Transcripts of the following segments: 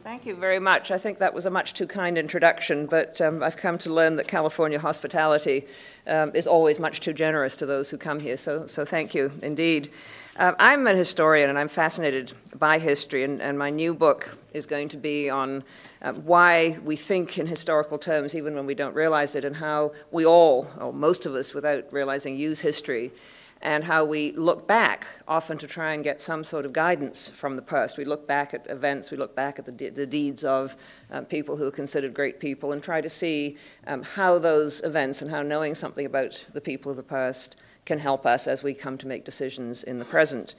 Thank you very much. I think that was a much too kind introduction, but I've come to learn that California hospitality is always much too generous to those who come here, so thank you indeed. I'm a historian and I'm fascinated by history, and my new book is going to be on why we think in historical terms even when we don't realize it, and how we all, or most of us without realizing, use history, and how we look back often to try and get some sort of guidance from the past. We look back at events, we look back at the deeds of people who are considered great people, and try to see how those events and how knowing something about the people of the past can help us as we come to make decisions in the present.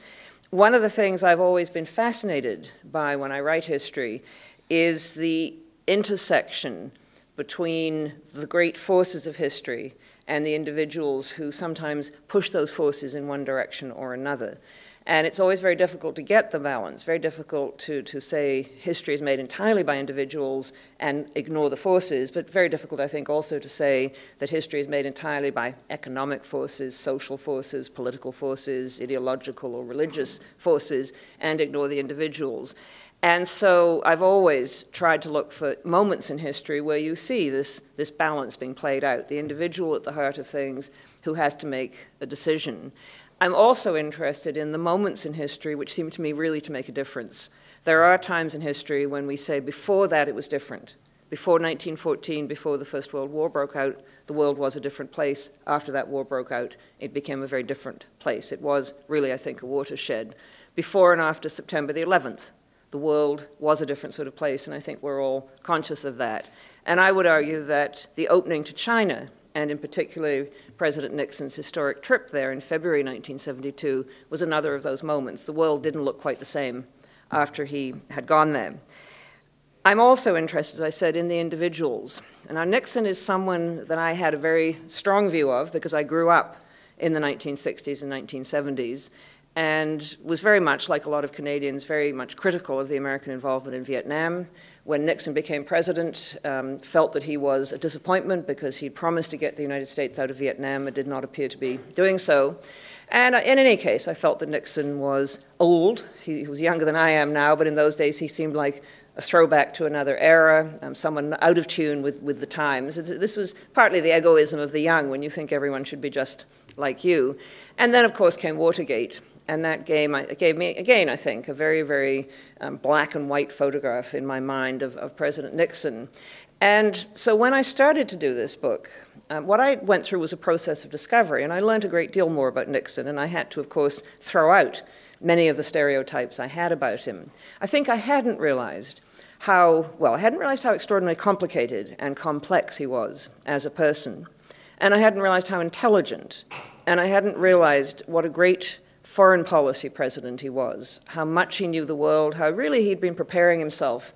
One of the things I've always been fascinated by when I write history is the intersection between the great forces of history and the individuals who sometimes push those forces in one direction or another. And it's always very difficult to get the balance, very difficult to say history is made entirely by individuals and ignore the forces, but very difficult, I think, also to say that history is made entirely by economic forces, social forces, political forces, ideological or religious forces, and ignore the individuals. And so I've always tried to look for moments in history where you see this balance being played out, the individual at the heart of things who has to make a decision. I'm also interested in the moments in history which seem to me really to make a difference. There are times in history when we say before that it was different. Before 1914, before the First World War broke out, the world was a different place. After that war broke out, it became a very different place. It was really, I think, a watershed. Before and after September the 11th, the world was a different sort of place, and I think we're all conscious of that. And I would argue that the opening to China, and in particular President Nixon's historic trip there in February 1972, was another of those moments. The world didn't look quite the same after he had gone there. I'm also interested, as I said, in the individuals. And now Nixon is someone that I had a very strong view of because I grew up in the 1960s and 1970s, and was very much, like a lot of Canadians, very much critical of the American involvement in Vietnam. When Nixon became president, felt that he was a disappointment because he'd promised to get the United States out of Vietnam and did not appear to be doing so. And in any case, I felt that Nixon was old. He was younger than I am now, but in those days he seemed like a throwback to another era, someone out of tune with the times. This was partly the egoism of the young, when you think everyone should be just like you. And then, of course, came Watergate. And that gave me, again, I think, a very, very black and white photograph in my mind of President Nixon. And so when I started to do this book, what I went through was a process of discovery, and I learned a great deal more about Nixon, and I had to, of course, throw out many of the stereotypes I had about him. I think I hadn't realized how extraordinarily complicated and complex he was as a person. And I hadn't realized how intelligent, and I hadn't realized what a great foreign policy president he was, how much he knew the world, how really he'd been preparing himself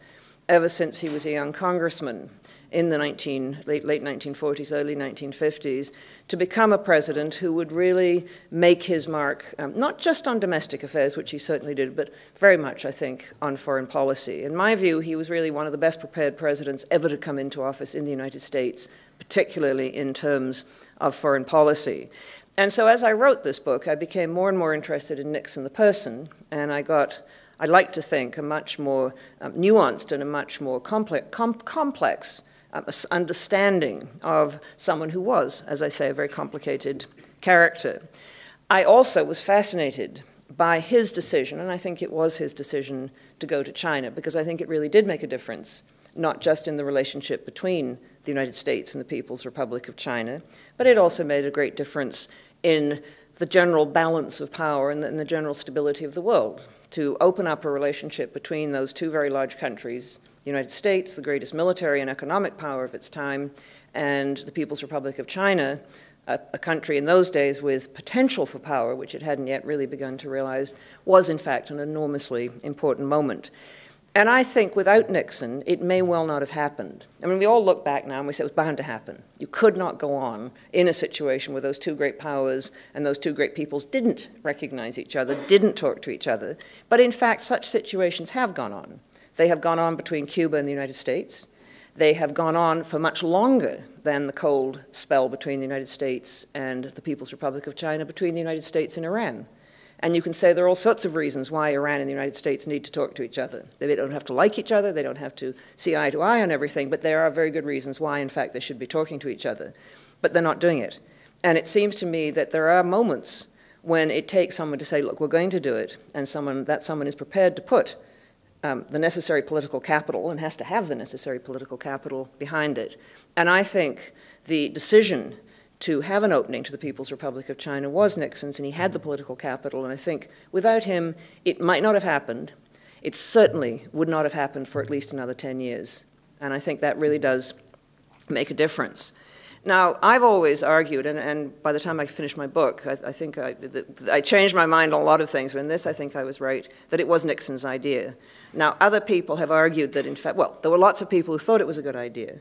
ever since he was a young congressman in the late 1940s, early 1950s, to become a president who would really make his mark, not just on domestic affairs, which he certainly did, but very much, I think, on foreign policy. In my view, he was really one of the best prepared presidents ever to come into office in the United States, particularly in terms of foreign policy. And so as I wrote this book, I became more and more interested in Nixon the person, and I like to think, a much more nuanced and a much more complex understanding of someone who was, as I say, a very complicated character. I also was fascinated by his decision, and I think it was his decision to go to China, because I think it really did make a difference, not just in the relationship between the United States and the People's Republic of China, but it also made a great difference in the general balance of power and the general stability of the world, to open up a relationship between those two very large countries, the United States, the greatest military and economic power of its time, and the People's Republic of China, a country in those days with potential for power, which it hadn't yet really begun to realize, was in fact an enormously important moment. And I think without Nixon, it may well not have happened. I mean, we all look back now and we say it was bound to happen. You could not go on in a situation where those two great powers and those two great peoples didn't recognize each other, didn't talk to each other. But in fact, such situations have gone on. They have gone on between Cuba and the United States. They have gone on for much longer than the cold spell between the United States and the People's Republic of China, between the United States and Iran. And you can say there are all sorts of reasons why Iran and the United States need to talk to each other. They don't have to like each other, they don't have to see eye to eye on everything, but there are very good reasons why, in fact, they should be talking to each other. But they're not doing it. And it seems to me that there are moments when it takes someone to say, look, we're going to do it, and that someone is prepared to put the necessary political capital, and has to have the necessary political capital behind it. And I think the decision to have an opening to the People's Republic of China was Nixon's, and he had the political capital, and I think without him, it might not have happened. It certainly would not have happened for at least another 10 years. And I think that really does make a difference. Now, I've always argued, and by the time I finished my book, I think I changed my mind on a lot of things, but in this I think I was right, that it was Nixon's idea. Now, other people have argued that, in fact, well, there were lots of people who thought it was a good idea,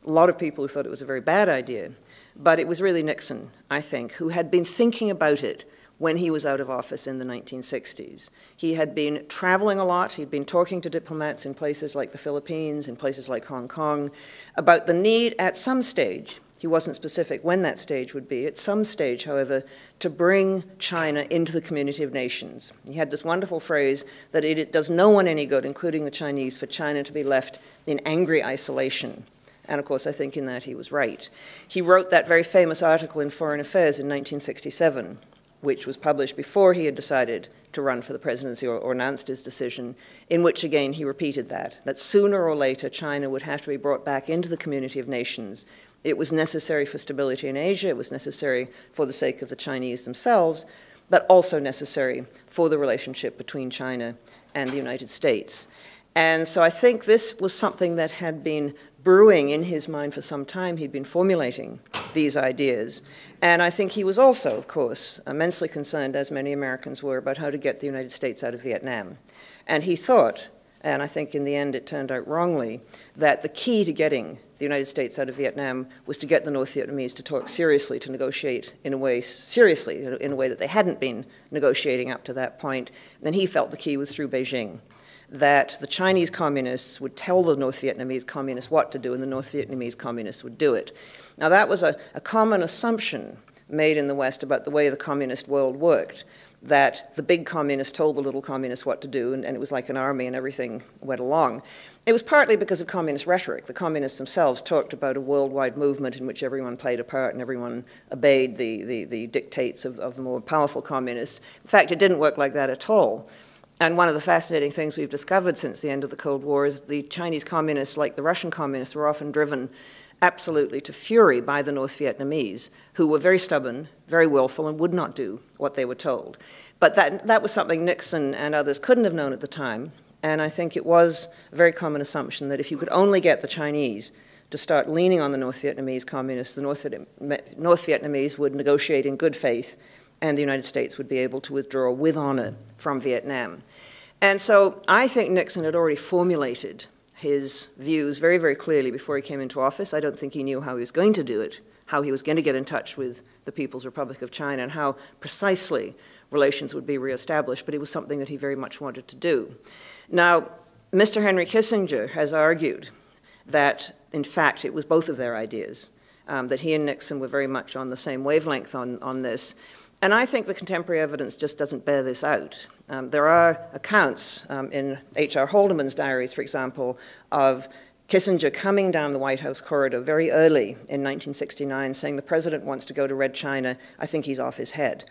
a lot of people who thought it was a very bad idea, but it was really Nixon, I think, who had been thinking about it when he was out of office in the 1960s. He had been traveling a lot. He'd been talking to diplomats in places like the Philippines, in places like Hong Kong, about the need at some stage, he wasn't specific when that stage would be, at some stage, however, to bring China into the community of nations. He had this wonderful phrase that it does no one any good, including the Chinese, for China to be left in angry isolation. And of course, I think in that he was right. He wrote that very famous article in Foreign Affairs in 1967, which was published before he had decided to run for the presidency or announced his decision, in which again he repeated that sooner or later China would have to be brought back into the community of nations. It was necessary for stability in Asia, it was necessary for the sake of the Chinese themselves, but also necessary for the relationship between China and the United States. And so I think this was something that had been brewing in his mind for some time. He'd been formulating these ideas. And I think he was also, of course, immensely concerned, as many Americans were, about how to get the United States out of Vietnam. And he thought, and I think in the end it turned out wrongly, that the key to getting the United States out of Vietnam was to get the North Vietnamese to talk seriously, to negotiate in a way, seriously, in a way that they hadn't been negotiating up to that point. And he felt the key was through Beijing, that the Chinese communists would tell the North Vietnamese communists what to do, and the North Vietnamese communists would do it. Now, that was a common assumption made in the West about the way the communist world worked, that the big communists told the little communists what to do, and it was like an army and everything went along. It was partly because of communist rhetoric. The communists themselves talked about a worldwide movement in which everyone played a part and everyone obeyed the dictates of the more powerful communists. In fact, it didn't work like that at all. And one of the fascinating things we've discovered since the end of the Cold War is the Chinese communists, like the Russian communists, were often driven absolutely to fury by the North Vietnamese, who were very stubborn, very willful, and would not do what they were told. But that was something Nixon and others couldn't have known at the time, and I think it was a very common assumption that if you could only get the Chinese to start leaning on the North Vietnamese communists, the North Vietnamese would negotiate in good faith, and the United States would be able to withdraw with honor from Vietnam. And so I think Nixon had already formulated his views very, very clearly before he came into office. I don't think he knew how he was going to do it, how he was going to get in touch with the People's Republic of China, and how precisely relations would be reestablished, but it was something that he very much wanted to do. Now, Mr. Henry Kissinger has argued that, in fact, it was both of their ideas, that he and Nixon were very much on the same wavelength on this. And I think the contemporary evidence just doesn't bear this out. There are accounts in H.R. Haldeman's diaries, for example, of Kissinger coming down the White House corridor very early in 1969 saying the president wants to go to Red China, I think he's off his head.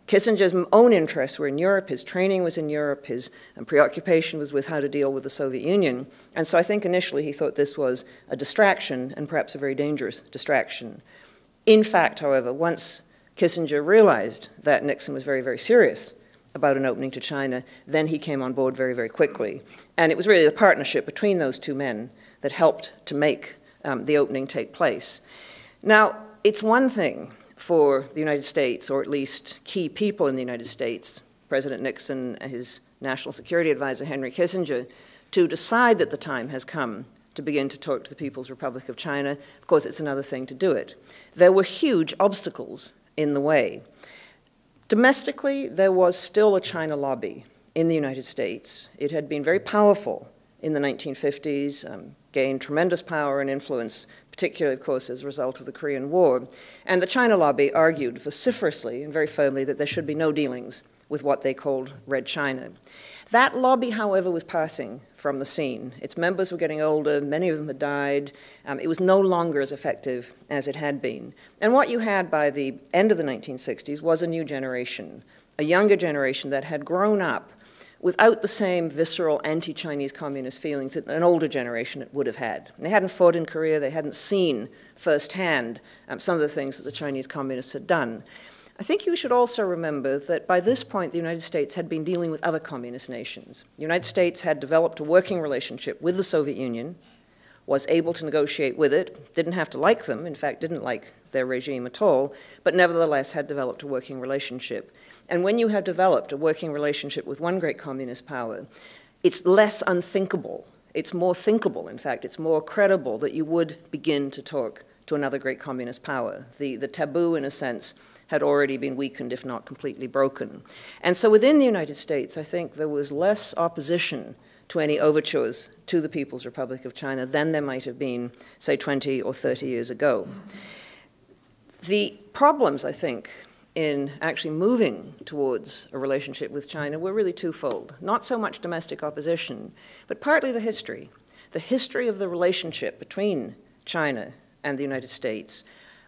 Kissinger's own interests were in Europe, his training was in Europe, his preoccupation was with how to deal with the Soviet Union, and so I think initially he thought this was a distraction, and perhaps a very dangerous distraction. In fact, however, once Kissinger realized that Nixon was very, very serious about an opening to China, then he came on board very, very quickly. And it was really the partnership between those two men that helped to make the opening take place. Now, it's one thing for the United States, or at least key people in the United States, President Nixon, his National Security Advisor, Henry Kissinger, to decide that the time has come to begin to talk to the People's Republic of China. Of course, it's another thing to do it. There were huge obstacles in the way. Domestically, there was still a China lobby in the United States. It had been very powerful in the 1950s, gained tremendous power and influence, particularly, of course, as a result of the Korean War. And the China lobby argued vociferously and very firmly that there should be no dealings with what they called Red China. That lobby, however, was passing from the scene. Its members were getting older, many of them had died. It was no longer as effective as it had been. And what you had by the end of the 1960s was a new generation, a younger generation that had grown up without the same visceral anti-Chinese communist feelings that an older generation would have had. They hadn't fought in Korea, they hadn't seen firsthand some of the things that the Chinese communists had done. I think you should also remember that by this point, the United States had been dealing with other communist nations. The United States had developed a working relationship with the Soviet Union, was able to negotiate with it, didn't have to like them, in fact, didn't like their regime at all, but nevertheless had developed a working relationship. And when you have developed a working relationship with one great communist power, it's less unthinkable. It's more thinkable, in fact, it's more credible that you would begin to talk to another great communist power. The taboo, in a sense, had already been weakened, if not completely broken. And so within the United States, I think there was less opposition to any overtures to the People's Republic of China than there might have been, say, 20 or 30 years ago. The problems, I think, in actually moving towards a relationship with China were really twofold. Not so much domestic opposition, but partly the history. The history of the relationship between China and the United States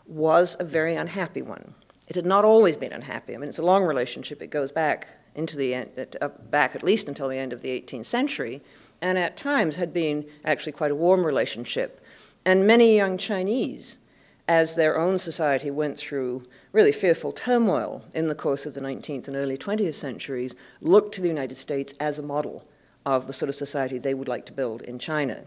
was a very unhappy one. It had not always been unhappy. I mean, it's a long relationship. It goes back into the end, back at least until the end of the 18th century, and at times had been actually quite a warm relationship. And many young Chinese, as their own society went through really fearful turmoil in the course of the 19th and early 20th centuries, looked to the United States as a model of the sort of society they would like to build in China.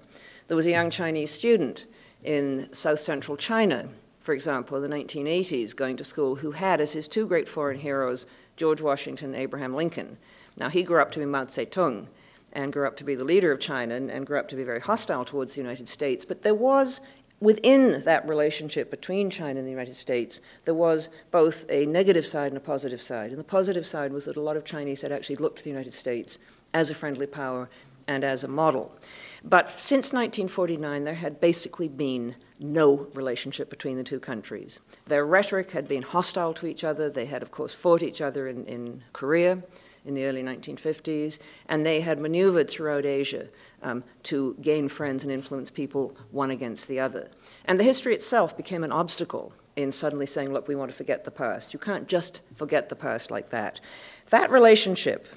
There was a young Chinese student in South Central China, for example, in the 1980s, going to school, who had as his two great foreign heroes George Washington and Abraham Lincoln. Now, he grew up to be Mao Zedong and grew up to be the leader of China and grew up to be very hostile towards the United States. But there was, within that relationship between China and the United States, there was both a negative side and a positive side. And the positive side was that a lot of Chinese had actually looked to the United States as a friendly power and as a model. But since 1949, there had basically been no relationship between the two countries. Their rhetoric had been hostile to each other. They had, of course, fought each other in Korea in the early 1950s, and they had maneuvered throughout Asia to gain friends and influence people one against the other. And the history itself became an obstacle in suddenly saying, look, we want to forget the past. You can't just forget the past like that. That relationship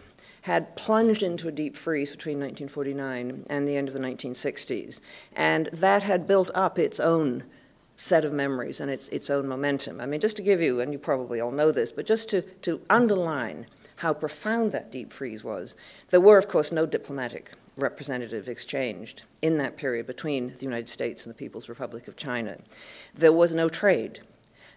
had plunged into a deep freeze between 1949 and the end of the 1960s. And that had built up its own set of memories and its own momentum. I mean, just to give you, and you probably all know this, but just to underline how profound that deep freeze was, there were, of course, no diplomatic representative exchanged in that period between the United States and the People's Republic of China. There was no trade.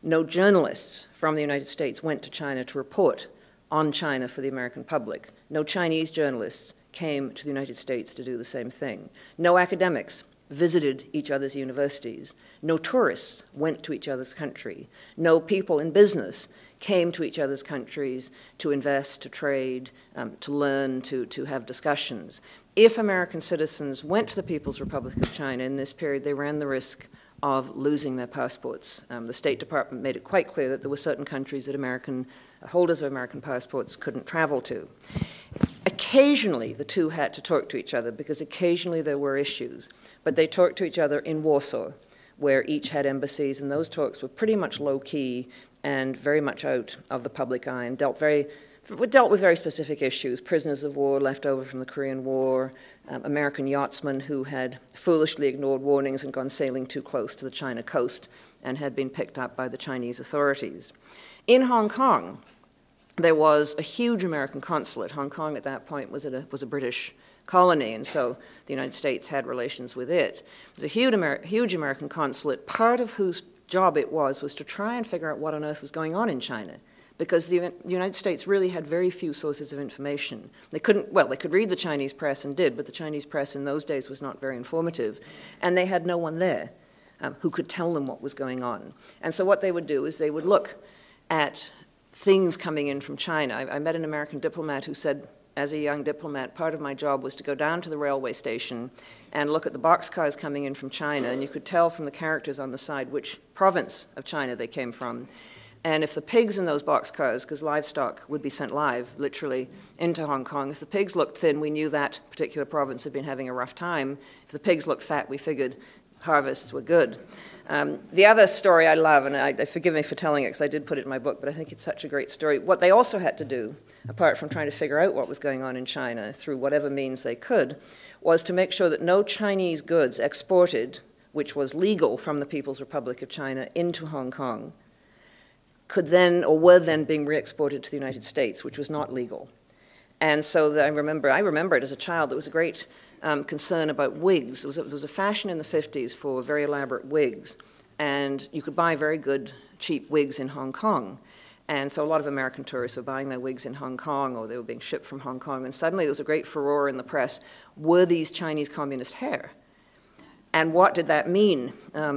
No journalists from the United States went to China to report on China for the American public. No Chinese journalists came to the United States to do the same thing. No academics visited each other's universities. No tourists went to each other's country. No people in business came to each other's countries to invest, to trade, to learn, to have discussions. If American citizens went to the People's Republic of China in this period, they ran the risk of losing their passports. The State Department made it quite clear that there were certain countries that holders of American passports couldn't travel to. Occasionally, the two had to talk to each other because occasionally there were issues, but they talked to each other in Warsaw, where each had embassies, and those talks were pretty much low-key and very much out of the public eye and dealt with very specific issues: prisoners of war left over from the Korean War, American yachtsmen who had foolishly ignored warnings and gone sailing too close to the China coast and had been picked up by the Chinese authorities. In Hong Kong, there was a huge American consulate. Hong Kong at that point was a British colony, and so the United States had relations with it. There was a huge American consulate, part of whose job it was to try and figure out what on earth was going on in China, because the United States really had very few sources of information. They could read the Chinese press and did, but the Chinese press in those days was not very informative, and they had no one there who could tell them what was going on. And so what they would do is they would look at things coming in from China. I met an American diplomat who said, as a young diplomat, part of my job was to go down to the railway station and look at the boxcars coming in from China, and you could tell from the characters on the side which province of China they came from. And if the pigs in those boxcars, because livestock would be sent live, literally, into Hong Kong, if the pigs looked thin, we knew that particular province had been having a rough time. If the pigs looked fat, we figured harvests were good. The other story I love, and forgive me for telling it because I did put it in my book, but I think it's such a great story. What they also had to do, apart from trying to figure out what was going on in China through whatever means they could, was to make sure that no Chinese goods exported, which was legal from the People's Republic of China into Hong Kong, could then, or were then being re-exported to the United States, which was not legal. And so I remember it as a child, there was a great concern about wigs. There was a fashion in the 50s for very elaborate wigs, and you could buy very good, cheap wigs in Hong Kong. And so a lot of American tourists were buying their wigs in Hong Kong, or they were being shipped from Hong Kong, and suddenly there was a great furor in the press. Were these Chinese communist hair? And what did that mean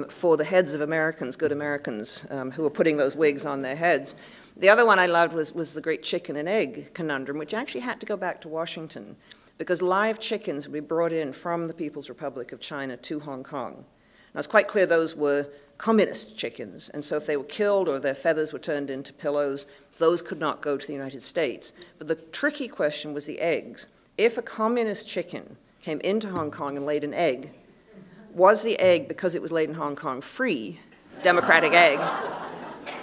for the heads of Americans, good Americans, who were putting those wigs on their heads? The other one I loved was the great chicken and egg conundrum, which actually had to go back to Washington, because live chickens would be brought in from the People's Republic of China to Hong Kong. Now, it's quite clear those were communist chickens, and so if they were killed or their feathers were turned into pillows, those could not go to the United States. But the tricky question was the eggs. If a communist chicken came into Hong Kong and laid an egg, was the egg, because it was laid in Hong Kong, free, democratic egg,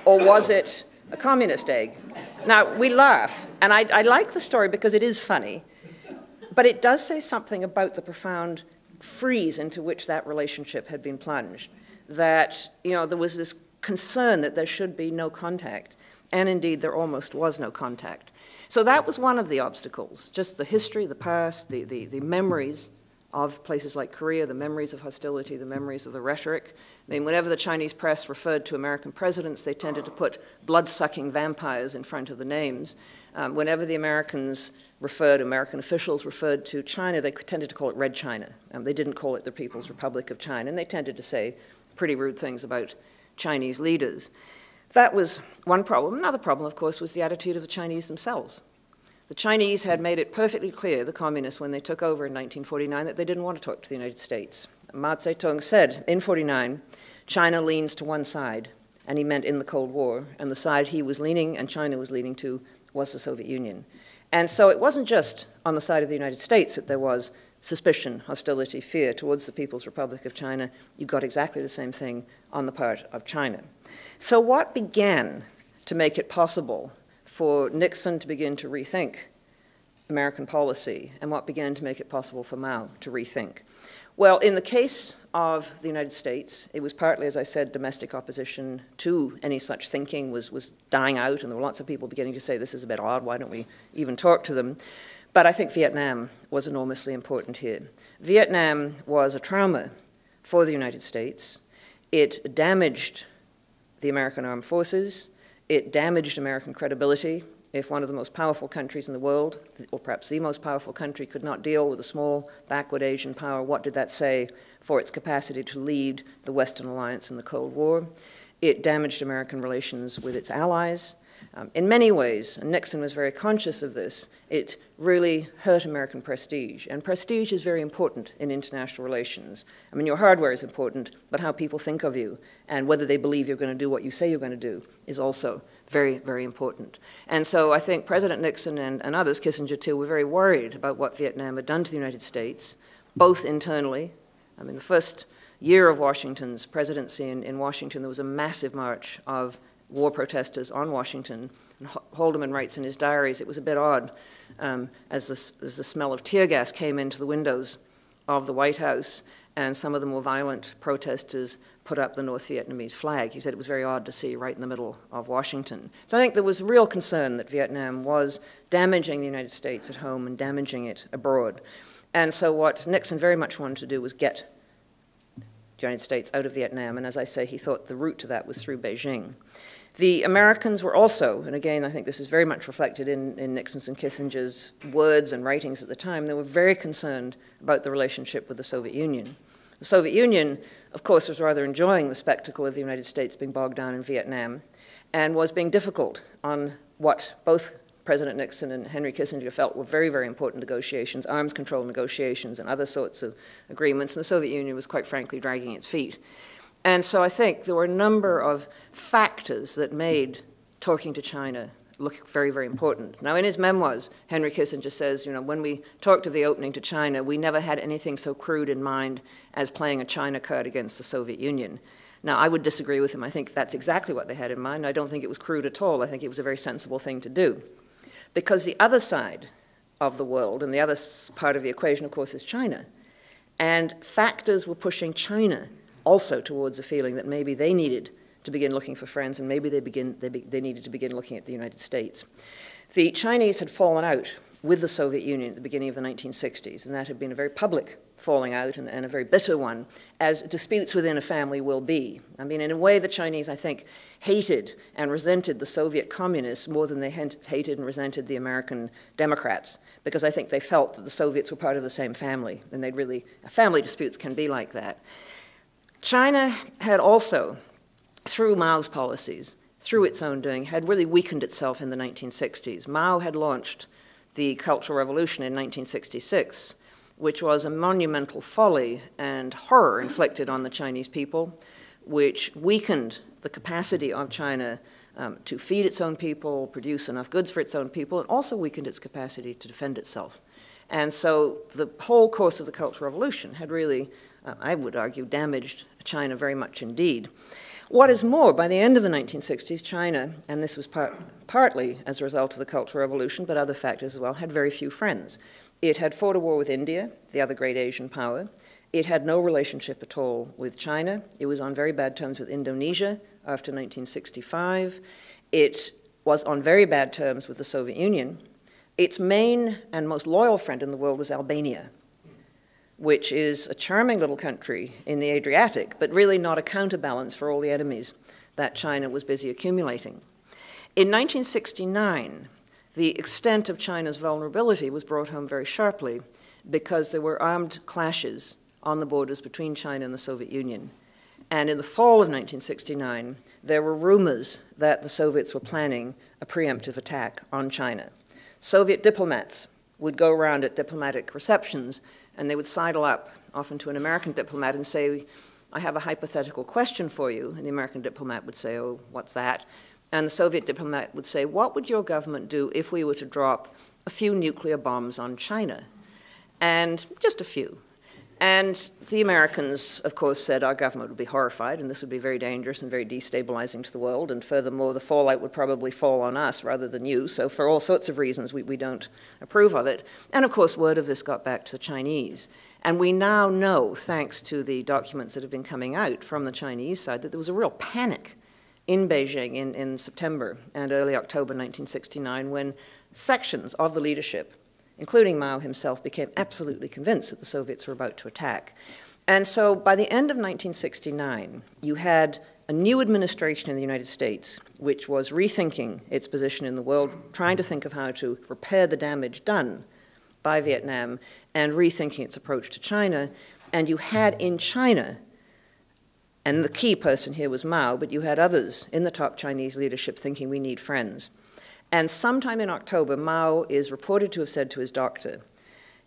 or was it a communist egg? Now, we laugh, and I like the story because it is funny, but it does say something about the profound freeze into which that relationship had been plunged, that, there was this concern that there should be no contact, and indeed there almost was no contact. So that was one of the obstacles, just the history, the past, the memories of places like Korea, the memories of hostility, the memories of the rhetoric. I mean, whenever the Chinese press referred to American presidents, they tended to put blood-sucking vampires in front of the names. Whenever the American officials referred to China, they tended to call it Red China. They didn't call it the People's Republic of China, and they tended to say pretty rude things about Chinese leaders. That was one problem. Another problem, of course, was the attitude of the Chinese themselves. The Chinese had made it perfectly clear, the communists, when they took over in 1949, that they didn't want to talk to the United States. Mao Zedong said in 49, China leans to one side, and he meant in the Cold War, and the side he was leaning and China was leaning to was the Soviet Union. And so it wasn't just on the side of the United States that there was suspicion, hostility, fear towards the People's Republic of China. You got exactly the same thing on the part of China. So what began to make it possible for Nixon to begin to rethink American policy, and what began to make it possible for Mao to rethink? Well, in the case of the United States, it was partly, as I said, domestic opposition to any such thinking was dying out, and there were lots of people beginning to say, this is a bit odd, why don't we even talk to them? But I think Vietnam was enormously important here. Vietnam was a trauma for the United States. It damaged the American armed forces. It damaged American credibility. If one of the most powerful countries in the world, or perhaps the most powerful country, could not deal with a small, backward Asian power, what did that say for its capacity to lead the Western alliance in the Cold War? It damaged American relations with its allies. In many ways, and Nixon was very conscious of this, it really hurt American prestige. And prestige is very important in international relations. I mean, your hardware is important, but how people think of you and whether they believe you're going to do what you say you're going to do is also very, very important. And so I think President Nixon and others, Kissinger too, were very worried about what Vietnam had done to the United States, both internally. I mean, the first year of Washington's presidency in Washington, there was a massive march of war protesters on Washington. And Haldeman writes in his diaries, it was a bit odd as the smell of tear gas came into the windows of the White House, and some of the more violent protesters put up the North Vietnamese flag. He said it was very odd to see right in the middle of Washington. So I think there was real concern that Vietnam was damaging the United States at home and damaging it abroad. And so what Nixon very much wanted to do was get the United States out of Vietnam, and as I say, he thought the route to that was through Beijing. The Americans were also, and again, I think this is very much reflected in Nixon's and Kissinger's words and writings at the time, they were very concerned about the relationship with the Soviet Union. The Soviet Union, of course, was rather enjoying the spectacle of the United States being bogged down in Vietnam and was being difficult on what both President Nixon and Henry Kissinger felt were very, very important negotiations, arms control negotiations and other sorts of agreements, and the Soviet Union was quite frankly dragging its feet. And so I think there were a number of factors that made talking to China look very, very important. Now, in his memoirs, Henry Kissinger says, you know, when we talked of the opening to China, we never had anything so crude in mind as playing a China card against the Soviet Union. Now, I would disagree with him. I think that's exactly what they had in mind. I don't think it was crude at all. I think it was a very sensible thing to do. Because the other side of the world, and the other part of the equation, of course, is China. And factors were pushing China also towards a feeling that maybe they needed to begin looking for friends, and maybe they needed to begin looking at the United States. The Chinese had fallen out with the Soviet Union at the beginning of the 1960s, and that had been a very public falling out and a very bitter one, as disputes within a family will be. I mean, in a way, the Chinese, I think, hated and resented the Soviet communists more than they hated and resented the American Democrats, because I think they felt that the Soviets were part of the same family, and they'd really, family disputes can be like that. China had also, through Mao's policies, through its own doing, had really weakened itself in the 1960s. Mao had launched the Cultural Revolution in 1966, which was a monumental folly and horror inflicted on the Chinese people, which weakened the capacity of China to feed its own people, produce enough goods for its own people, and also weakened its capacity to defend itself. And so the whole course of the Cultural Revolution had really, I would argue, damaged China very much indeed. What is more, by the end of the 1960s, China, and this was partly as a result of the Cultural Revolution, but other factors as well, had very few friends. It had fought a war with India, the other great Asian power. It had no relationship at all with China. It was on very bad terms with Indonesia after 1965. It was on very bad terms with the Soviet Union. Its main and most loyal friend in the world was Albania, which is a charming little country in the Adriatic, but really not a counterbalance for all the enemies that China was busy accumulating. In 1969, the extent of China's vulnerability was brought home very sharply because there were armed clashes on the borders between China and the Soviet Union. And in the fall of 1969, there were rumors that the Soviets were planning a preemptive attack on China. Soviet diplomats would go around at diplomatic receptions and they would sidle up, often to an American diplomat, and say, I have a hypothetical question for you. And the American diplomat would say, oh, what's that? And the Soviet diplomat would say, what would your government do if we were to drop a few nuclear bombs on China? And just a few. And the Americans, of course, said our government would be horrified, and this would be very dangerous and very destabilizing to the world, and furthermore, the fallout would probably fall on us rather than you, so for all sorts of reasons, we don't approve of it. And of course, word of this got back to the Chinese. And we now know, thanks to the documents that have been coming out from the Chinese side, that there was a real panic in Beijing in September and early October 1969 when sections of the leadership, including Mao himself, became absolutely convinced that the Soviets were about to attack. And so by the end of 1969, you had a new administration in the United States, which was rethinking its position in the world, trying to think of how to repair the damage done by Vietnam, and rethinking its approach to China. And you had in China, and the key person here was Mao, but you had others in the top Chinese leadership thinking we need friends. And sometime in October, Mao is reported to have said to his doctor,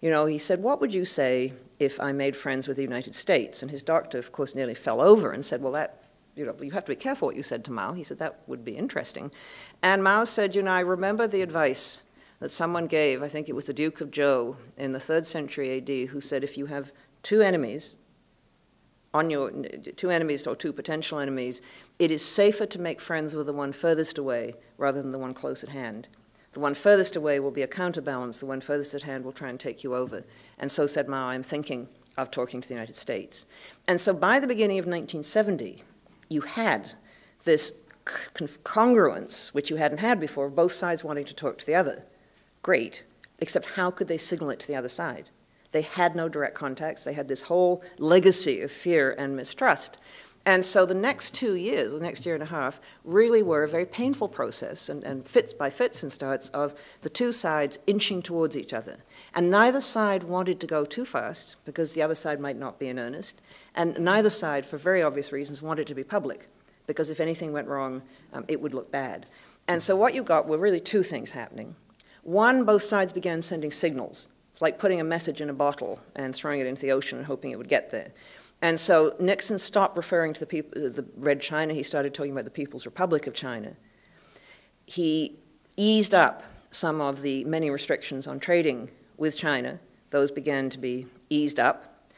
you know, he said, what would you say if I made friends with the United States? And his doctor, of course, nearly fell over and said, well, that, you know, you have to be careful what you said to Mao. He said, that would be interesting. And Mao said, you know, I remember the advice that someone gave, I think it was the Duke of Zhou in the 3rd century AD, who said, if you have two enemies or two potential enemies, it is safer to make friends with the one furthest away rather than the one close at hand. The one furthest away will be a counterbalance. The one furthest at hand will try and take you over. And so said Mao, I'm thinking of talking to the United States. And so by the beginning of 1970, you had this congruence, which you hadn't had before, of both sides wanting to talk to the other. Great, except how could they signal it to the other side? They had no direct contacts. They had this whole legacy of fear and mistrust. And so the next 2 years, the next year and a half, really were a very painful process, and fits by fits and starts, of the two sides inching towards each other. And neither side wanted to go too fast, because the other side might not be in earnest, and neither side, for very obvious reasons, wanted to be public, because if anything went wrong, it would look bad. And so what you got were really two things happening. One, both sides began sending signals, like putting a message in a bottle and throwing it into the ocean and hoping it would get there. And so Nixon stopped referring to the Red China. He started talking about the People's Republic of China. he eased up some of the many restrictions on trading with China. Those began to be eased up.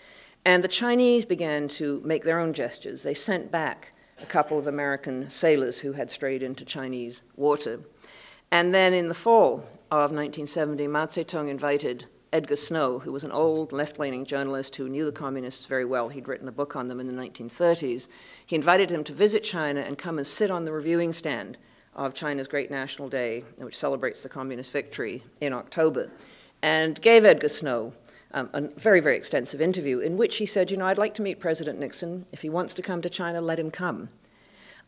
And the Chinese began to make their own gestures. They sent back a couple of American sailors who had strayed into Chinese water. And then in the fall of 1970, Mao Zedong invited Edgar Snow, who was an old left-leaning journalist who knew the communists very well. He'd written a book on them in the 1930s. He invited him to visit China and come and sit on the reviewing stand of China's Great National Day, which celebrates the communist victory in October, and gave Edgar Snow a very, very extensive interview in which he said, you know, I'd like to meet President Nixon. If he wants to come to China, let him come.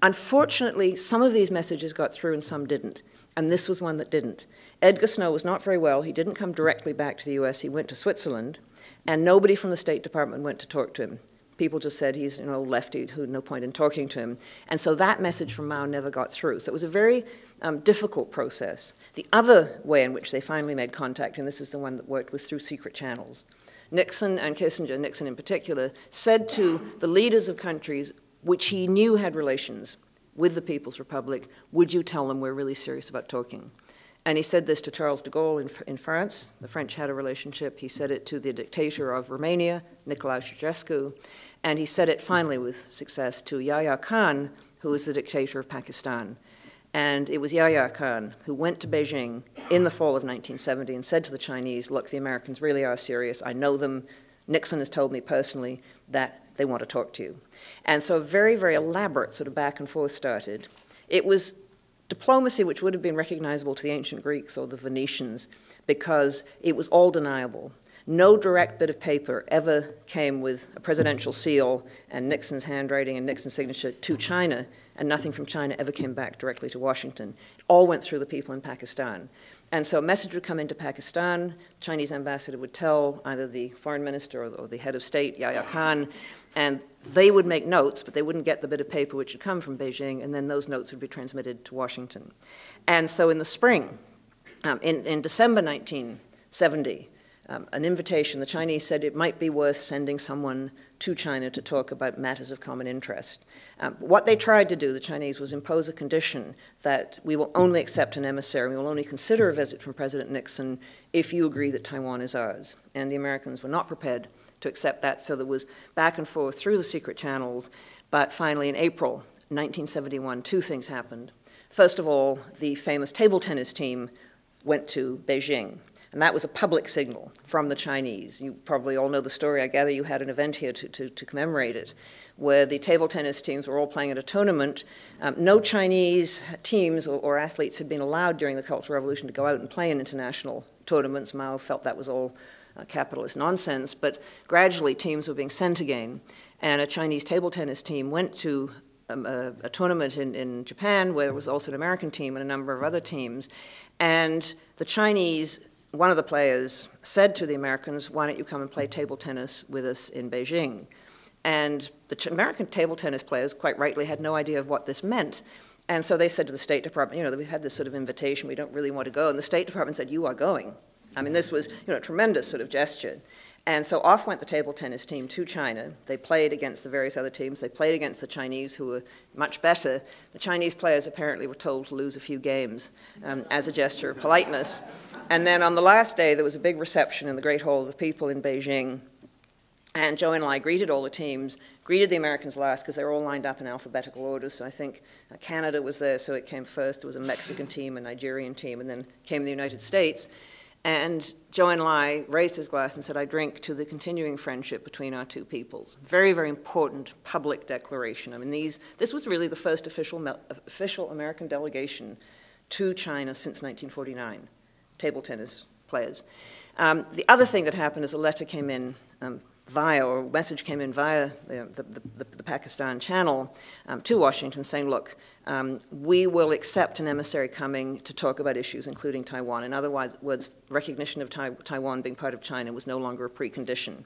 Unfortunately, some of these messages got through and some didn't, and this was one that didn't. Edgar Snow was not very well. He didn't come directly back to the US. He went to Switzerland, and nobody from the State Department went to talk to him. People just said he's an old lefty who had no point in talking to him. And so that message from Mao never got through. So it was a very difficult process. The other way in which they finally made contact, and this is the one that worked, was through secret channels. Nixon and Kissinger, Nixon in particular, said to the leaders of countries which he knew had relations with the People's Republic, would you tell them we're really serious about talking? And he said this to Charles de Gaulle in France. The French had a relationship. He said it to the dictator of Romania, Nicolae Ceausescu. And he said it finally with success to Yahya Khan, who was the dictator of Pakistan. And it was Yahya Khan who went to Beijing in the fall of 1970 and said to the Chinese, look, the Americans really are serious. I know them. Nixon has told me personally that they want to talk to you. And so a very, very elaborate sort of back and forth started. It was diplomacy which would have been recognizable to the ancient Greeks or the Venetians because it was all deniable. No direct bit of paper ever came with a presidential seal and Nixon's handwriting and Nixon's signature to China, and nothing from China ever came back directly to Washington. It all went through the people in Pakistan. And so a message would come into Pakistan, Chinese ambassador would tell either the foreign minister or the head of state, Yahya Khan, and they would make notes, but they wouldn't get the bit of paper which had come from Beijing, and then those notes would be transmitted to Washington. And so in the spring, in December 1970, an invitation, the Chinese said it might be worth sending someone to China to talk about matters of common interest. What they tried to do, the Chinese, was impose a condition that we will only accept an emissary, we will only consider a visit from President Nixon if you agree that Taiwan is ours. And the Americans were not prepared to accept that, so there was back and forth through the secret channels. But finally, in April 1971, two things happened. First of all, the famous table tennis team went to Beijing. And that was a public signal from the Chinese. You probably all know the story. I gather you had an event here to commemorate it, where the table tennis teams were all playing at a tournament. No Chinese teams or athletes had been allowed during the Cultural Revolution to go out and play in international tournaments. Mao felt that was all capitalist nonsense, but gradually teams were being sent again. And a Chinese table tennis team went to a tournament in Japan, where there was also an American team and a number of other teams. And the Chinese, one of the players said to the Americans, why don't you come and play table tennis with us in Beijing? And the American table tennis players, quite rightly, had no idea of what this meant. And so they said to the State Department, you know, we've had this sort of invitation, we don't really want to go. And the State Department said, you are going. I mean, this was, you know, a tremendous sort of gesture. And so off went the table tennis team to China. They played against the various other teams. They played against the Chinese, who were much better. The Chinese players apparently were told to lose a few games as a gesture of politeness. And then on the last day, there was a big reception in the Great Hall of the People in Beijing. And Zhou Enlai greeted all the teams, greeted the Americans last because they were all lined up in alphabetical order. So I think Canada was there, so it came first. There was a Mexican team, a Nigerian team, and then came the United States. And Zhou Enlai raised his glass and said, I drink to the continuing friendship between our two peoples. Very, very important public declaration. I mean, this was really the first official American delegation to China since 1949, table tennis players. The other thing that happened is a letter came in a message came in via the Pakistan channel to Washington saying, look, we will accept an emissary coming to talk about issues including Taiwan. In other words, recognition of Taiwan being part of China was no longer a precondition.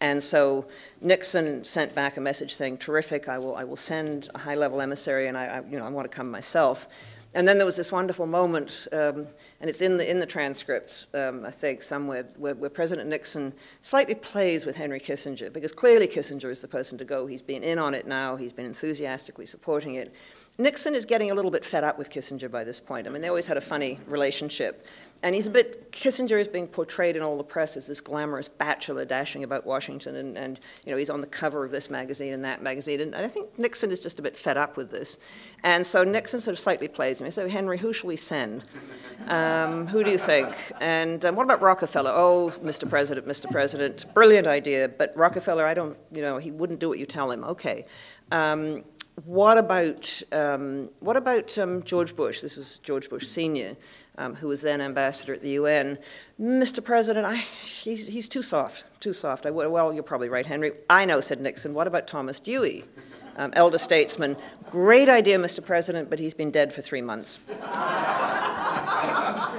And so Nixon sent back a message saying, terrific, I will send a high-level emissary, and I want to come myself. And then there was this wonderful moment, and it's in the transcripts, I think, somewhere, where President Nixon slightly plays with Henry Kissinger, because clearly Kissinger is the person to go. He's been in on it now. He's been enthusiastically supporting it. Nixon is getting a little bit fed up with Kissinger by this point. I mean, they always had a funny relationship. And Kissinger is being portrayed in all the press as this glamorous bachelor dashing about Washington, and he's on the cover of this magazine and that magazine. And I think Nixon is just a bit fed up with this. And so Nixon sort of slightly plays him. He said, Henry, who shall we send? Who do you think? And what about Rockefeller? Oh, Mr. President, brilliant idea, but Rockefeller, he wouldn't do what you tell him. Okay. What about George Bush? This was George Bush Sr., who was then ambassador at the UN. Mr. President, he's too soft, too soft. Well, you're probably right, Henry. I know, said Nixon. What about Thomas Dewey? Elder statesman. Great idea, Mr. President, but he's been dead for 3 months.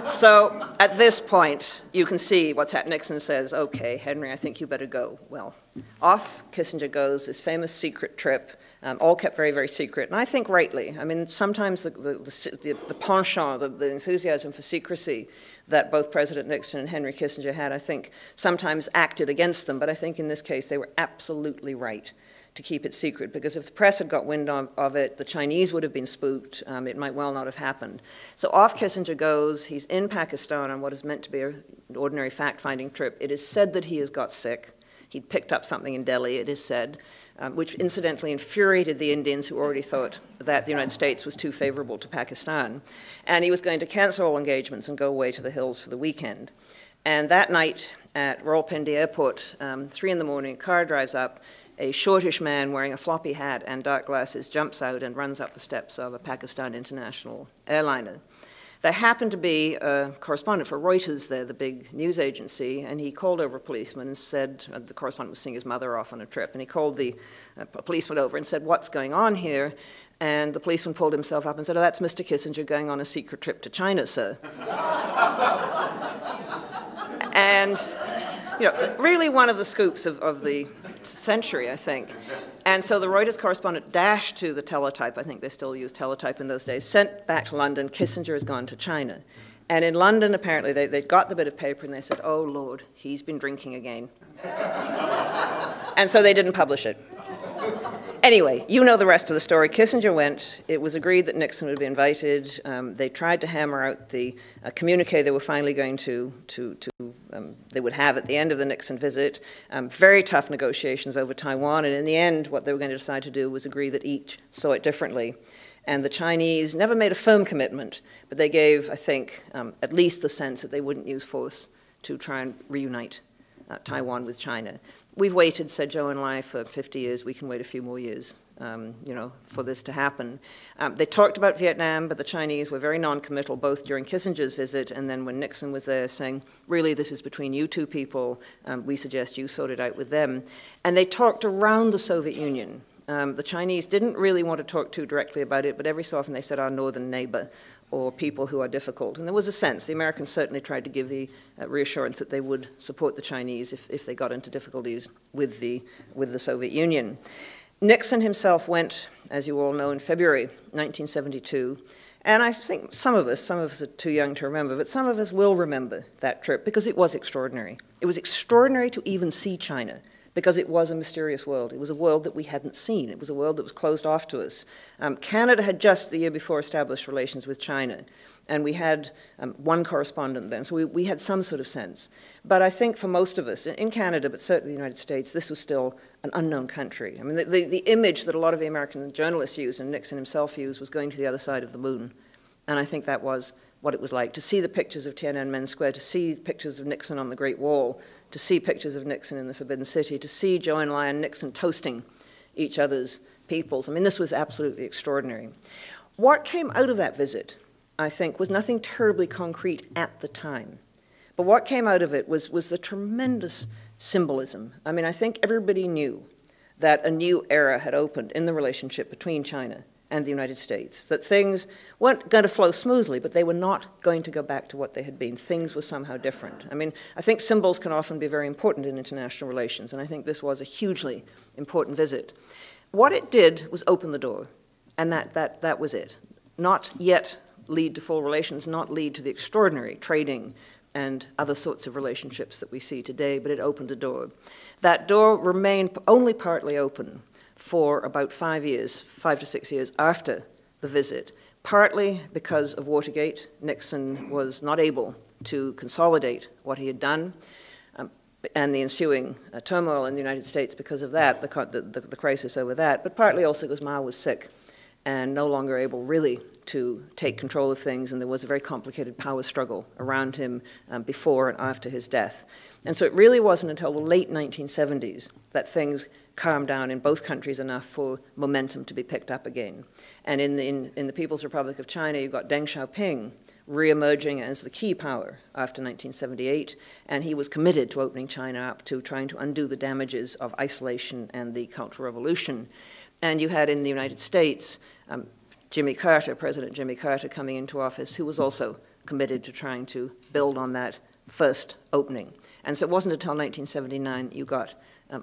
So at this point, you can see what's happening. Nixon says, okay, Henry, I think you better go. Well, off Kissinger goes, this famous secret trip, all kept very, very secret, and I think rightly. I mean, sometimes the penchant, the enthusiasm for secrecy that both President Nixon and Henry Kissinger had, I think sometimes acted against them, but I think in this case they were absolutely right to keep it secret, because if the press had got wind of it, the Chinese would have been spooked. It might well not have happened. So off Kissinger goes. He's in Pakistan on what is meant to be an ordinary fact-finding trip. It is said that he has got sick. He'd picked up something in Delhi, it is said, which incidentally infuriated the Indians, who already thought that the United States was too favorable to Pakistan. And he was going to cancel all engagements and go away to the hills for the weekend. And that night at Rawalpindi Airport, 3 in the morning, a car drives up. A shortish man wearing a floppy hat and dark glasses jumps out and runs up the steps of a Pakistan International airliner. There happened to be a correspondent for Reuters there, the big news agency, and he called over a policeman and said, the correspondent was seeing his mother off on a trip, and he called the policeman over and said, what's going on here? And the policeman pulled himself up and said, oh, that's Mr. Kissinger going on a secret trip to China, sir. And, really one of the scoops of the century, I think. And so the Reuters correspondent dashed to the teletype, I think they still used teletype in those days, sent back to London, Kissinger has gone to China. And in London, apparently, they got the bit of paper and they said, oh, Lord, he's been drinking again. And so they didn't publish it. Anyway, you know the rest of the story. Kissinger went. It was agreed that Nixon would be invited. They tried to hammer out the communique they were finally going they would have at the end of the Nixon visit. Very tough negotiations over Taiwan, and in the end, what they were going to decide to do was agree that each saw it differently. And the Chinese never made a firm commitment, but they gave, I think, at least the sense that they wouldn't use force to try and reunite Taiwan with China. We've waited, said Zhou Enlai, for 50 years. We can wait a few more years, for this to happen. They talked about Vietnam, but the Chinese were very non-committal, both during Kissinger's visit and then when Nixon was there, saying, really, this is between you two people. We suggest you sort it out with them. And they talked around the Soviet Union. The Chinese didn't really want to talk too directly about it, but every so often they said our northern neighbor or people who are difficult. And there was a sense. The Americans certainly tried to give the reassurance that they would support the Chinese if they got into difficulties with the Soviet Union. Nixon himself went, as you all know, in February 1972. And I think some of us are too young to remember, but some of us will remember that trip because it was extraordinary. It was extraordinary to even see China, because it was a mysterious world. It was a world that we hadn't seen. It was a world that was closed off to us. Canada had just the year before established relations with China, and we had one correspondent then, so we had some sort of sense. But I think for most of us, in Canada, but certainly the United States, this was still an unknown country. I mean, the image that a lot of the American journalists used, and Nixon himself used, was going to the other side of the moon. And I think that was what it was like, to see the pictures of Tiananmen Square, to see pictures of Nixon on the Great Wall, to see pictures of Nixon in the Forbidden City, to see Zhou Enlai and Nixon toasting each other's peoples. I mean, this was absolutely extraordinary. What came out of that visit, I think, was nothing terribly concrete at the time. But what came out of it was the tremendous symbolism. I mean, I think everybody knew that a new era had opened in the relationship between China and the United States, that things weren't going to flow smoothly, but they were not going to go back to what they had been. Things were somehow different. I mean, I think symbols can often be very important in international relations, and I think this was a hugely important visit. What it did was open the door, and that was it. Not yet lead to full relations, not lead to the extraordinary trading and other sorts of relationships that we see today, but it opened a door. That door remained only partly open for about 5 years, 5 to 6 years after the visit, partly because of Watergate. Nixon was not able to consolidate what he had done, and the ensuing turmoil in the United States because of that, the crisis over that, but partly also because Mao was sick and no longer able really to take control of things, and there was a very complicated power struggle around him before and after his death. And so it really wasn't until the late 1970s that things calmed down in both countries enough for momentum to be picked up again. And in the People's Republic of China, you've got Deng Xiaoping re-emerging as the key power after 1978, and he was committed to opening China up, to trying to undo the damages of isolation and the Cultural Revolution. And you had in the United States Jimmy Carter, President Jimmy Carter, coming into office, who was also committed to trying to build on that first opening. And so it wasn't until 1979 that you got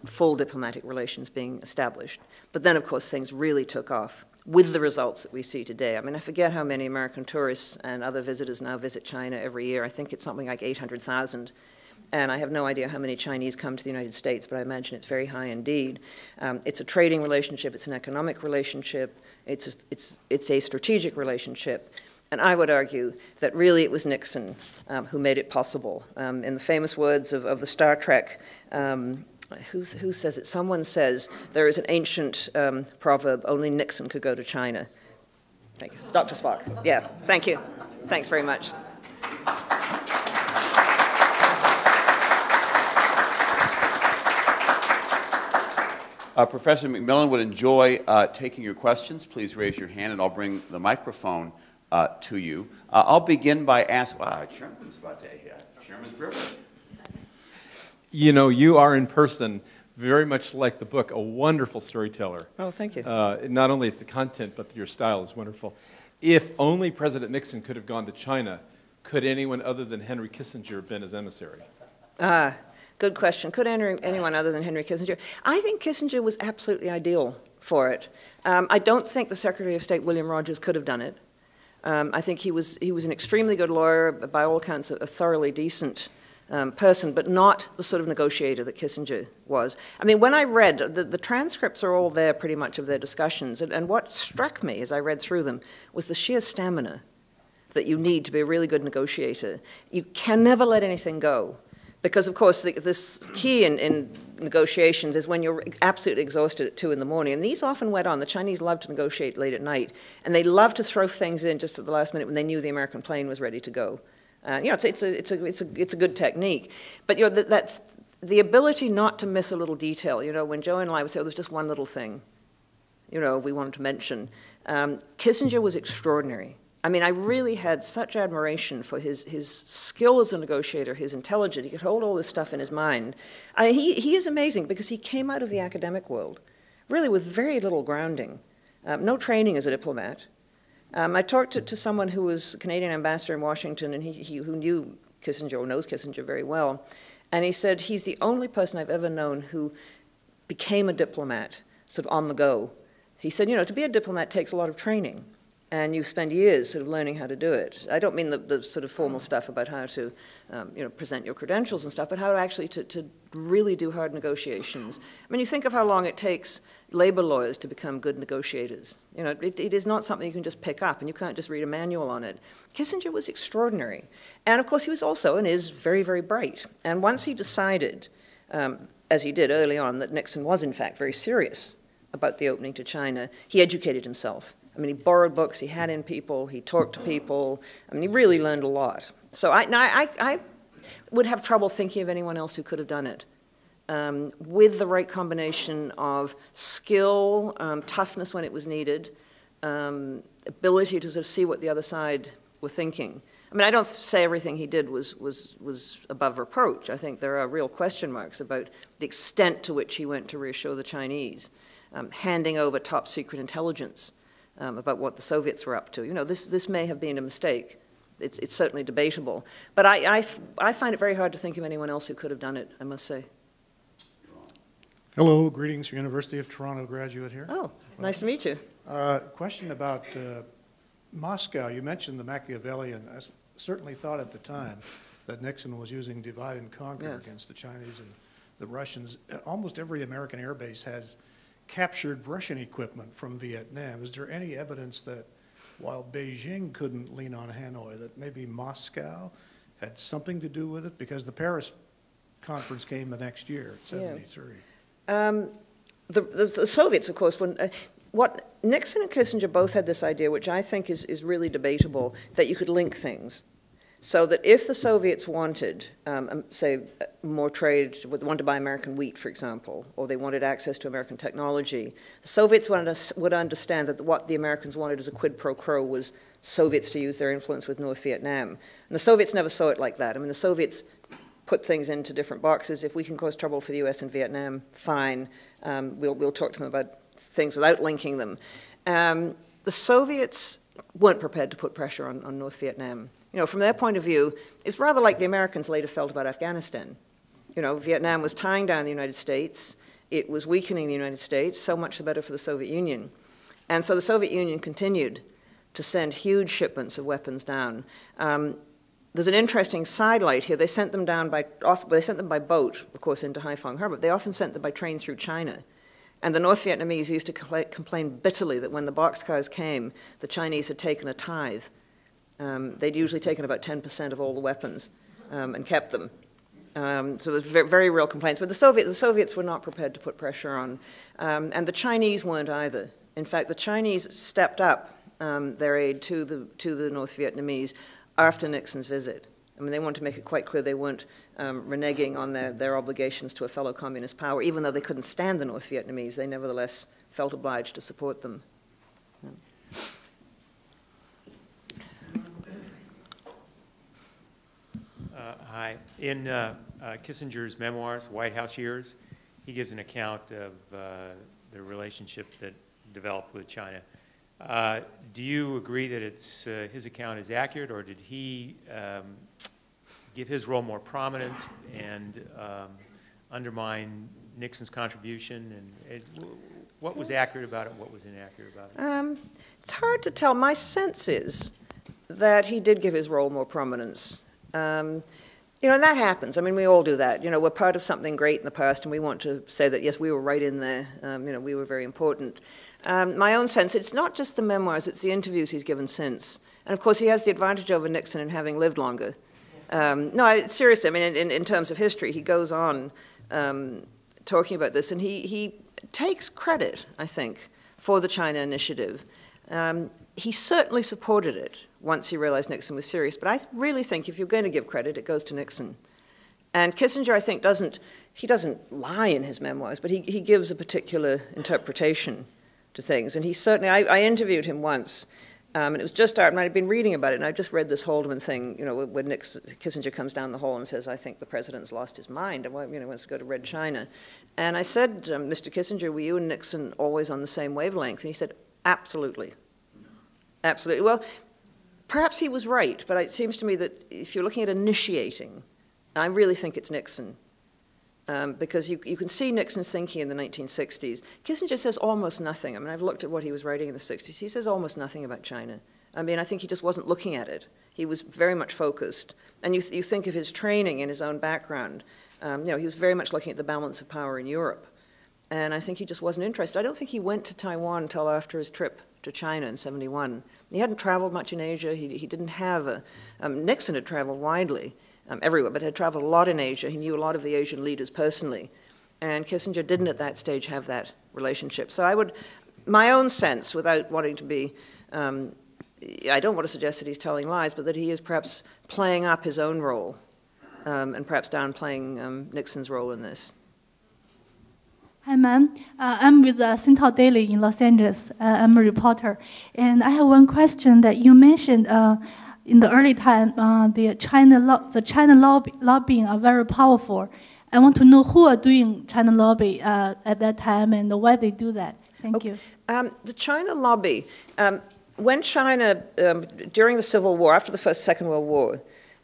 full diplomatic relations being established. But then, of course, things really took off with the results that we see today. I mean, I forget how many American tourists and other visitors now visit China every year. I think it's something like 800,000. And I have no idea how many Chinese come to the United States, but I imagine it's very high indeed. It's a trading relationship, it's an economic relationship, it's a strategic relationship. And I would argue that really it was Nixon who made it possible. In the famous words of the Star Trek, who says it? Someone says there is an ancient proverb, only Nixon could go to China. Thank you. Dr. Spock. Yeah, thank you. Thanks very much. Professor MacMillan would enjoy taking your questions. Please raise your hand and I'll bring the microphone to you. I'll begin by asking, Chairman's about to Chairman's privilege. You know, you are in person, very much like the book, a wonderful storyteller. Oh, thank you. Not only is the content, but your style is wonderful. If only President Nixon could have gone to China, could anyone other than Henry Kissinger have been his emissary? Good question. Could anyone other than Henry Kissinger? I think Kissinger was absolutely ideal for it. I don't think the Secretary of State, William Rogers, could have done it. I think he was an extremely good lawyer, by all accounts a thoroughly decent person, but not the sort of negotiator that Kissinger was. I mean, when I read, the transcripts are all there pretty much of their discussions, and what struck me as I read through them was the sheer stamina that you need to be a really good negotiator. You can never let anything go. Because, of course, this key in negotiations is when you're absolutely exhausted at 2 in the morning. And these often went on. The Chinese loved to negotiate late at night. And they loved to throw things in just at the last minute when they knew the American plane was ready to go. You know, it's a good technique. But you know, the ability not to miss a little detail. You know, when Joe and I would say, oh, there's just one little thing, you know, we wanted to mention. Kissinger was extraordinary. I mean, I really had such admiration for his skill as a negotiator, his intelligence. He could hold all this stuff in his mind. He is amazing because he came out of the academic world, really with very little grounding, no training as a diplomat. I talked to someone who was a Canadian ambassador in Washington, and who knew Kissinger, or knows Kissinger very well, and he said he's the only person I've ever known who became a diplomat sort of on the go. He said, you know, to be a diplomat takes a lot of training. And you spend years sort of learning how to do it. I don't mean the sort of formal stuff about how to you know, present your credentials and stuff, but how to actually to really do hard negotiations. I mean, you think of how long it takes labor lawyers to become good negotiators. You know, it is not something you can just pick up, and you can't just read a manual on it. Kissinger was extraordinary. And of course, he was also, and is, very, very bright. And once he decided, as he did early on, that Nixon was, in fact, very serious about the opening to China, he educated himself. I mean, he borrowed books, he had in people, he talked to people. I mean, he really learned a lot. So I would have trouble thinking of anyone else who could have done it. With the right combination of skill, toughness when it was needed, ability to sort of see what the other side were thinking. I mean, I don't say everything he did was above reproach. I think there are real question marks about the extent to which he went to reassure the Chinese, handing over top secret intelligence about what the Soviets were up to. You know, this may have been a mistake. It's certainly debatable. But I find it very hard to think of anyone else who could have done it, I must say. Hello, greetings, University of Toronto graduate here. Oh, nice to meet you. Question about Moscow, you mentioned the Machiavellian. I certainly thought at the time that Nixon was using divide and conquer against the Chinese and the Russians. Almost every American air base has captured Russian equipment from Vietnam. Is there any evidence that while Beijing couldn't lean on Hanoi, that maybe Moscow had something to do with it? Because the Paris conference came the next year, 73. The Soviets, of course, what Nixon and Kissinger both had this idea, which I think is really debatable, that you could link things. So that if the Soviets wanted, say, more trade, wanted to buy American wheat, for example, or they wanted access to American technology, the Soviets would understand that what the Americans wanted as a quid pro quo was Soviets to use their influence with North Vietnam. And the Soviets never saw it like that. I mean, the Soviets put things into different boxes. If we can cause trouble for the US and Vietnam, fine. We'll talk to them about things without linking them. The Soviets weren't prepared to put pressure on North Vietnam. You know, from their point of view, it's rather like the Americans later felt about Afghanistan. You know, Vietnam was tying down the United States. It was weakening the United States, so much the better for the Soviet Union. And so the Soviet Union continued to send huge shipments of weapons down. There's an interesting sidelight here. They sent them down by boat, of course, into Haiphong Harbor. They often sent them by train through China. And the North Vietnamese used to complain bitterly that when the boxcars came, the Chinese had taken a tithe. They'd usually taken about 10% of all the weapons and kept them. So there's very, very real complaints. But the Soviets were not prepared to put pressure on. And the Chinese weren't either. In fact, the Chinese stepped up their aid to the North Vietnamese after Nixon's visit. I mean, they wanted to make it quite clear they weren't reneging on their obligations to a fellow communist power. Even though they couldn't stand the North Vietnamese, they nevertheless felt obliged to support them. Hi. In Kissinger's memoirs, White House Years, he gives an account of the relationship that developed with China. Do you agree that his account is accurate, or did he give his role more prominence and undermine Nixon's contribution? And what was accurate about it, what was inaccurate about it? It's hard to tell. My sense is that he did give his role more prominence. You know, and that happens. I mean, we all do that. You know, we're part of something great in the past, and we want to say that, yes, we were right in there. You know, we were very important. My own sense, it's not just the memoirs, it's the interviews he's given since. And, of course, he has the advantage over Nixon in having lived longer. No, seriously, I mean, in terms of history, he goes on talking about this, and he takes credit, I think, for the China initiative. He certainly supported it once he realized Nixon was serious. But I really think if you're going to give credit, it goes to Nixon. And Kissinger, I think, doesn't lie in his memoirs, but he gives a particular interpretation to things. And he certainly, I interviewed him once, and it was just out, and I'd been reading about it, and I just read this Haldeman thing, you know, when Kissinger comes down the hall and says, I think the president's lost his mind and wants to go to Red China. And I said, Mr. Kissinger, were you and Nixon always on the same wavelength? And he said, absolutely. Absolutely. Well, perhaps he was right, but it seems to me that if you're looking at initiating, I really think it's Nixon. Because you can see Nixon's thinking in the 1960s. Kissinger says almost nothing. I mean, I've looked at what he was writing in the 60s. He says almost nothing about China. I mean, I think he just wasn't looking at it. He was very much focused. And you think of his training in his own background. You know, he was very much looking at the balance of power in Europe. And I think he just wasn't interested. I don't think he went to Taiwan until after his trip to China in '71. He hadn't traveled much in Asia. He didn't have Nixon had traveled widely everywhere, but had traveled a lot in Asia. He knew a lot of the Asian leaders personally. And Kissinger didn't at that stage have that relationship. So my own sense, without wanting to be, I don't want to suggest that he's telling lies, but that he is perhaps playing up his own role and perhaps downplaying Nixon's role in this. Hi, ma'am. I'm with Sintao Daily in Los Angeles. I'm a reporter. And I have one question that you mentioned in the early time, the China lobbying are very powerful. I want to know who are doing China lobby at that time and why they do that. Thank you. The China lobby, when China, during the Civil War, after the Second World War,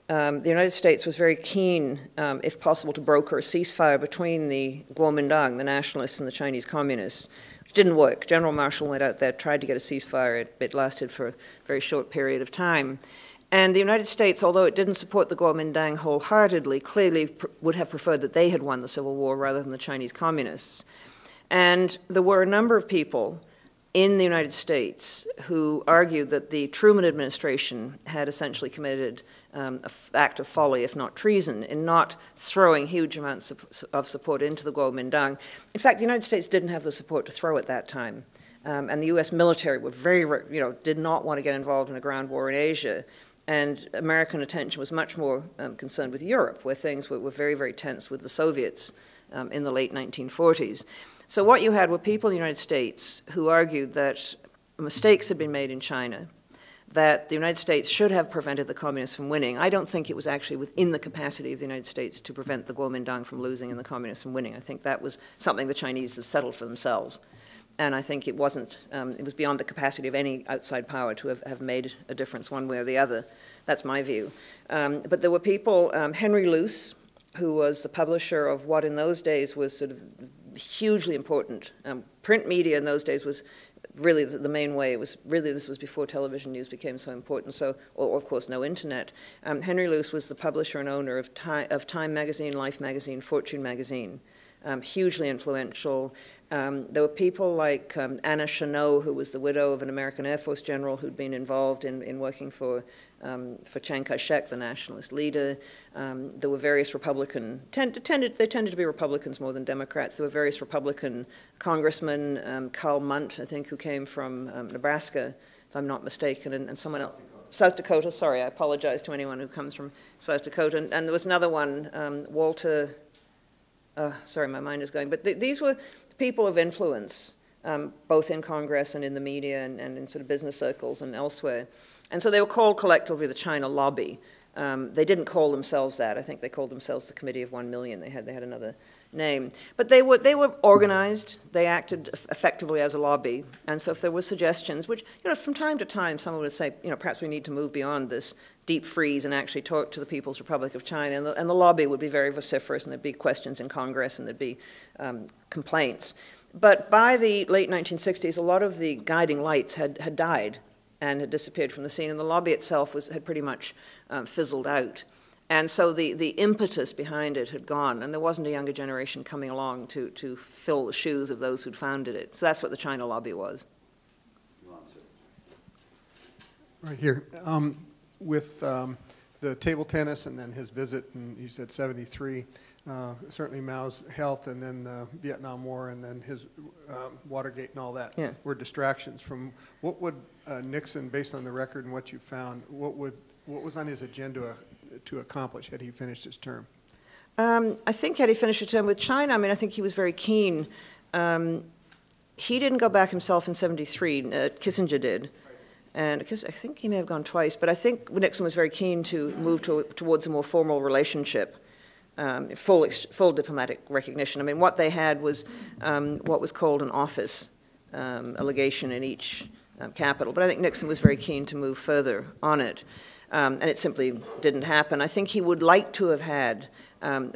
the United States was very keen, if possible, to broker a ceasefire between the Kuomintang, the nationalists, and the Chinese communists, which didn't work. General Marshall went out there, tried to get a ceasefire. It lasted for a very short period of time. And the United States, although it didn't support the Kuomintang wholeheartedly, clearly would have preferred that they had won the Civil War rather than the Chinese Communists. And there were a number of people in the United States who argued that the Truman administration had essentially committed an act of folly, if not treason, in not throwing huge amounts of support into the Kuomintang. In fact, the United States didn't have the support to throw at that time. And the US military were did not want to get involved in a ground war in Asia. And American attention was much more concerned with Europe, where things were very, very tense with the Soviets in the late 1940s. So what you had were people in the United States who argued that mistakes had been made in China, that the United States should have prevented the communists from winning. I don't think it was actually within the capacity of the United States to prevent the Kuomintang from losing and the communists from winning. I think that was something the Chinese have settled for themselves. And I think it wasn't, it was beyond the capacity of any outside power to have made a difference one way or the other. That's my view. But there were people, Henry Luce, who was the publisher of what in those days was sort of hugely important. Print media in those days was really the main way. It was really, this was before television news became so important, so, or of course no internet. Henry Luce was the publisher and owner of Time magazine, Life magazine, Fortune magazine. Hugely influential. There were people like Anna Chenot, who was the widow of an American Air Force general who'd been involved in working for Chiang Kai-shek, the nationalist leader. There were various Republican, they tended to be Republicans more than Democrats. There were various Republican congressmen, Carl Munt, I think, who came from Nebraska, if I'm not mistaken, and someone else. South Dakota, sorry, I apologize to anyone who comes from South Dakota. And there was another one, Walter, sorry, my mind is going, but these were people of influence, both in Congress and in the media and in sort of business circles and elsewhere. And so they were called collectively the China Lobby. They didn't call themselves that. I think they called themselves the Committee of 1 Million. They had another name. But they were organized. They acted effectively as a lobby. And so if there were suggestions, which, from time to time, someone would say, perhaps we need to move beyond this deep freeze and actually talk to the People's Republic of China. And the lobby would be very vociferous, and there'd be questions in Congress, and there'd be complaints. But by the late 1960s, a lot of the guiding lights had died and had disappeared from the scene, and the lobby itself had pretty much fizzled out. And so the impetus behind it had gone, and there wasn't a younger generation coming along to fill the shoes of those who'd founded it. So that's what the China Lobby was. Right here. With the table tennis and then his visit, and you said 73, certainly Mao's health and then the Vietnam War and then his Watergate and all that were distractions from what would Nixon, based on the record and what you found, what was on his agenda to accomplish had he finished his term? I think had he finished his term with China, I think he was very keen. He didn't go back himself in 73, Kissinger did. And I think he may have gone twice, but I think Nixon was very keen to move towards a more formal relationship, full diplomatic recognition. What they had was what was called an office, a legation in each capital. But I think Nixon was very keen to move further on it, and it simply didn't happen. I think he would like to have had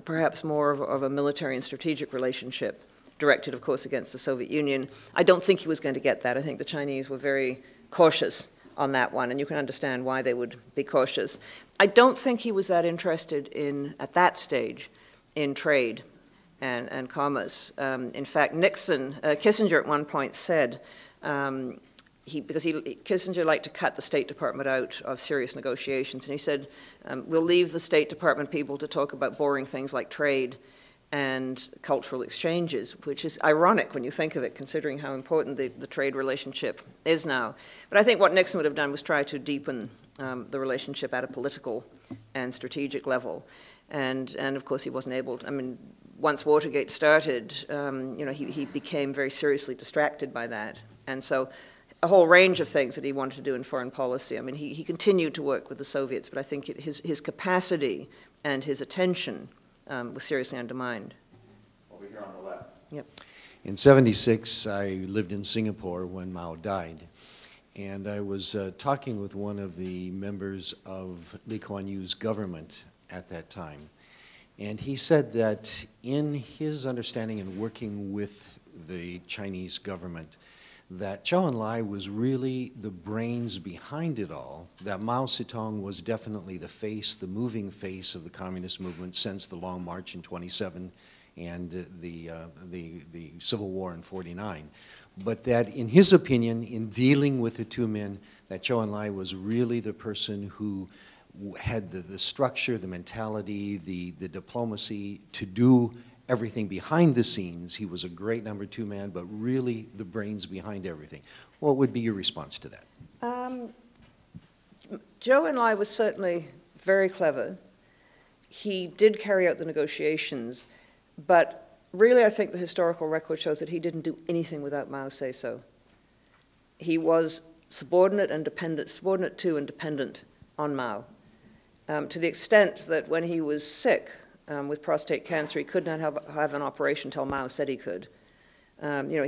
perhaps more of a military and strategic relationship, directed, of course, against the Soviet Union. I don't think he was going to get that. I think the Chinese were very cautious on that one, and you can understand why they would be cautious. I don't think he was that interested in, at that stage, in trade and commerce. In fact, Kissinger at one point said, Kissinger liked to cut the State Department out of serious negotiations, and he said, we'll leave the State Department people to talk about boring things like trade and cultural exchanges, which is ironic when you think of it, considering how important the trade relationship is now. But I think what Nixon would have done was try to deepen the relationship at a political and strategic level. And of course, he wasn't able to. Once Watergate started, he became very seriously distracted by that. And so a whole range of things that he wanted to do in foreign policy. He continued to work with the Soviets, but I think his capacity and his attention was seriously undermined. Over here on the left. Yep. In '76, I lived in Singapore when Mao died, and I was talking with one of the members of Lee Kuan Yew's government at that time, and he said that in his understanding and working with the Chinese government that Zhou Enlai was really the brains behind it all, that Mao Zedong was definitely the face, the moving face of the communist movement since the Long March in 27 and the Civil War in 49. But that, in his opinion, in dealing with the two men, that Zhou Enlai was really the person who had the structure, the mentality, the diplomacy to do everything behind the scenes. He was a great number two man, but really the brains behind everything. What would be your response to that? Zhou Enlai was certainly very clever. He did carry out the negotiations, but really I think the historical record shows that he didn't do anything without Mao's say-so. He was subordinate and dependent, subordinate to and dependent on Mao, to the extent that when he was sick with prostate cancer, he could not have an operation until Mao said he could.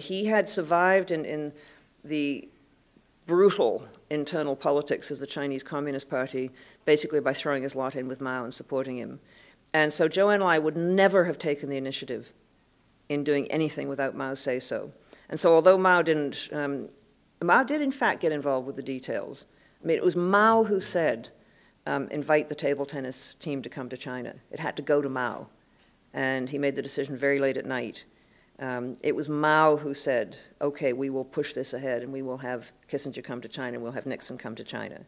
He had survived in the brutal internal politics of the Chinese Communist Party, basically by throwing his lot in with Mao and supporting him. And so Zhou Enlai would never have taken the initiative in doing anything without Mao's say-so. And so although Mao didn't, Mao did in fact get involved with the details. I mean, it was Mao who said, invite the table tennis team to come to China. It had to go to Mao, and he made the decision very late at night. It was Mao who said, okay, we will push this ahead, and we will have Kissinger come to China, and we'll have Nixon come to China.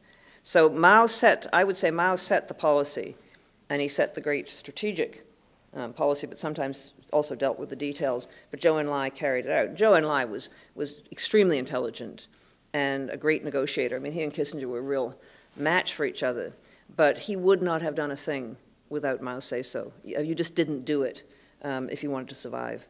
So Mao set, I would say Mao set the policy, and he set the great strategic policy, but sometimes also dealt with the details, but Zhou Enlai carried it out. Zhou Enlai was extremely intelligent and a great negotiator. I mean, he and Kissinger were a real match for each other, but he would not have done a thing without Mao's say-so. You just didn't do it if you wanted to survive.